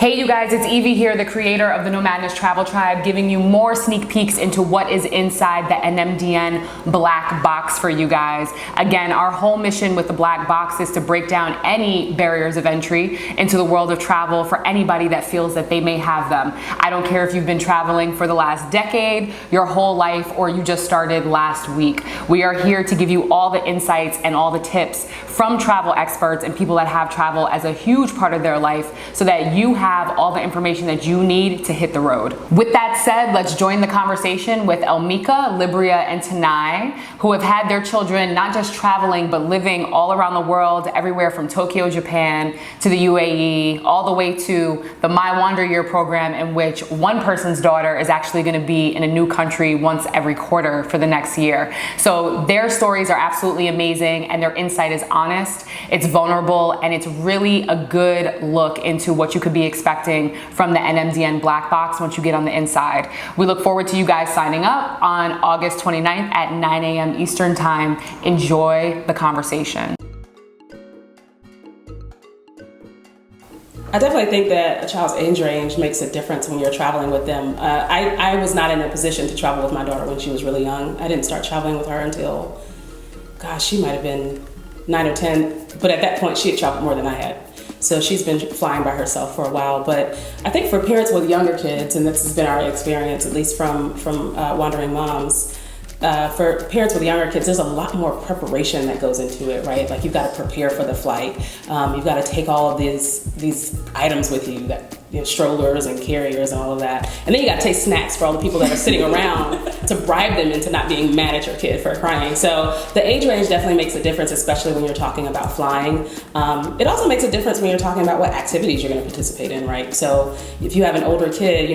Hey you guys, it's Evie here, the creator of the No Madness Travel Tribe, giving you more sneak peeks into what is inside the NMDN Black Box for you guys. Again, our whole mission with the Black Box is to break down any barriers of entry into the world of travel for anybody that feels that they may have them. I don't care if you've been traveling for the last decade, your whole life, or you just started last week. We are here to give you all the insights and all the tips from travel experts and people that have travel as a huge part of their life so that you have all the information that you need to hit the road. With that said, let's join the conversation with Elmika, Libria, and Tanai, who have had their children not just traveling, but living all around the world, everywhere from Tokyo, Japan, to the UAE, all the way to the My Wander Year program, in which one person's daughter is actually gonna be in a new country once every quarter for the next year. So their stories are absolutely amazing, and their insight is honest, it's vulnerable, and it's really a good look into what you could be expecting from the NMDN Black Box once you get on the inside. We look forward to you guys signing up on August 29th at 9 a.m. Eastern Time. Enjoy the conversation. I definitely think that a child's age range makes a difference when you're traveling with them. I was not in a position to travel with my daughter when she was really young. I didn't start traveling with her until, gosh, she might have been 9 or 10, but at that point she had traveled more than I had. So she's been flying by herself for a while. But I think for parents with younger kids, and this has been our experience, at least from Wandering Moms, for parents with younger kids, there's a lot more preparation that goes into it, right? Like you've got to prepare for the flight. You've got to take all of these items with you, that strollers and carriers and all of that. And then you got to take snacks for all the people that are sitting around to bribe them into not being mad at your kid for crying. So the age range definitely makes a difference, especially when you're talking about flying. It also makes a difference when you're talking about what activities you're going to participate in, right? So if you have an older kid,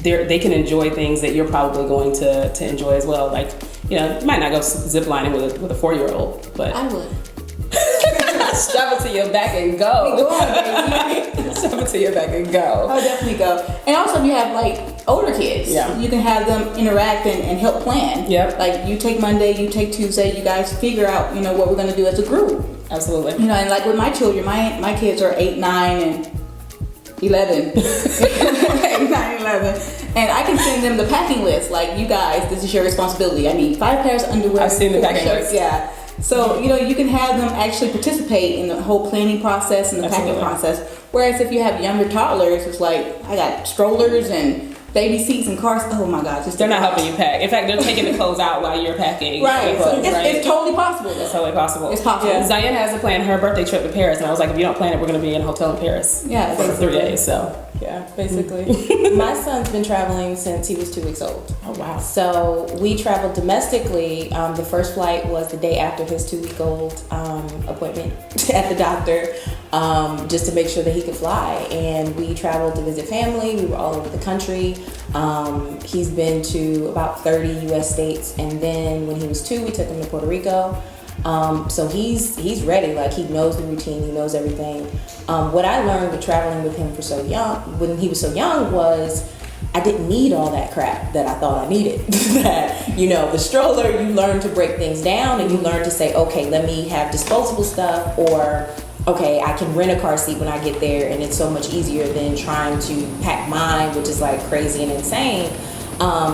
they can enjoy things that you're probably going to enjoy as well. Like, you might not go ziplining with a 4-year-old, but I would. Shove it to your back and go. Go on, baby. Shove it to your back and go. I would definitely go. And also, if you have like older kids, you can have them interact and help plan. Yep. Like you take Monday, you take Tuesday. You guys figure out, what we're gonna do as a group. Absolutely. And like with my children, my kids are 8, 9, and 11. 8, 9, 11. And I can send them the packing list. Like, you guys, this is your responsibility. I need 5 pairs of underwear. I've seen the packing list. Yeah. So, you can have them actually participate in the whole planning process and the packing process. Whereas if you have younger toddlers, it's like, I got strollers and baby seats and cars. Oh my gosh. They're not helping you pack. In fact, they're taking the clothes out while you're packing. Right. Clothes, It's totally possible. It's totally possible. It's possible. Yeah. Zion has a plan, her birthday trip to Paris, and I was like, if you don't plan it, we're going to be in a hotel in Paris. Yeah. For 3 days, so. Yeah, basically. My son's been traveling since he was 2 weeks old. Oh, wow. So we traveled domestically. The first flight was the day after his 2-week-old appointment at the doctor, just to make sure that he could fly. And we traveled to visit family. We were all over the country. He's been to about 30 U.S. states. And then when he was 2, we took him to Puerto Rico. So he's ready. Like, he knows the routine, he knows everything. What I learned with traveling with him when he was so young, was I didn't need all that crap that I thought I needed. That, the stroller, you learn to break things down, and you learn to say, okay, let me have disposable stuff, or okay, I can rent a car seat when I get there, and it's so much easier than trying to pack mine, which is like crazy and insane.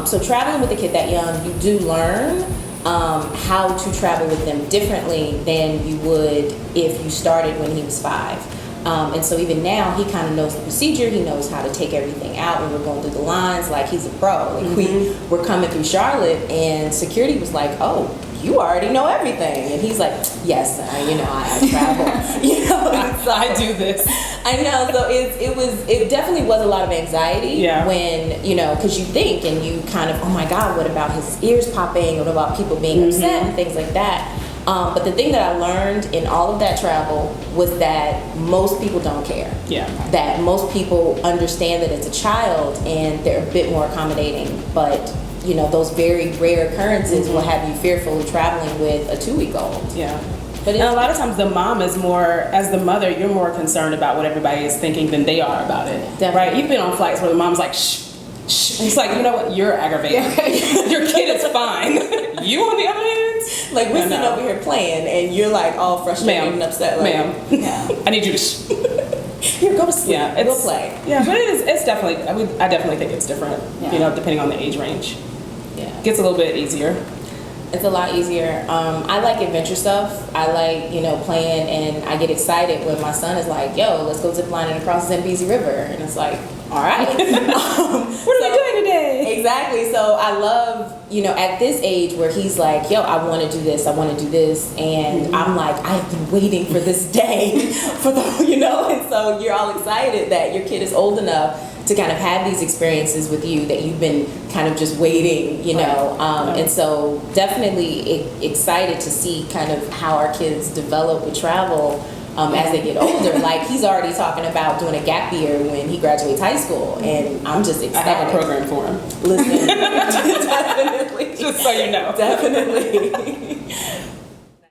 So traveling with a kid that young, you do learn how to travel with them differently than you would if you started when he was 5. And so even now, he kind of knows the procedure. He knows how to take everything out when we're going through the lines. Like, he's a pro. Like, we're coming through Charlotte, and security was like, "Oh, you already know everything." And he's like, "Yes, I travel." I do this. I know. So it definitely was a lot of anxiety when, because you think and you kind of, oh my God, what about his ears popping? What about people being upset and things like that? But the thing that I learned in all of that travel was that most people don't care. Yeah. That most people understand that it's a child and they're a bit more accommodating. But, those very rare occurrences will have you fearful of traveling with a 2-week-old. Yeah. And a lot of times the mom is more, as the mother, you're more concerned about what everybody is thinking than they are about it. Definitely. Right? You've been on flights where the mom's like, shh. It's like, you know what? You're aggravating. Your kid is fine. You, on the other hand, like, we're sitting over here playing, and you're like all frustrated and upset. Like, ma'am, I need you to. here, go to sleep. Yeah, we'll play. Yeah, but it's definitely. I definitely think it's different. Yeah. You know, depending on the age range, Yeah. gets a little bit easier. It's a lot easier. I like adventure stuff. I like, playing, and I get excited when my son is like, yo, let's go zip lining across the Zambezi River. And it's like, all right. What are we doing today? Exactly. So I love, at this age where he's like, yo, I want to do this. I want to do this. And I'm like, I've been waiting for this day and so you're all excited that your kid is old enough to kind of have these experiences with you that you've been kind of just waiting, and so definitely excited to see kind of how our kids develop with travel as they get older. Like he's already talking about doing a gap year when he graduates high school, and I'm just I excited. have a program for him. Listen, definitely. Just so you know. Definitely.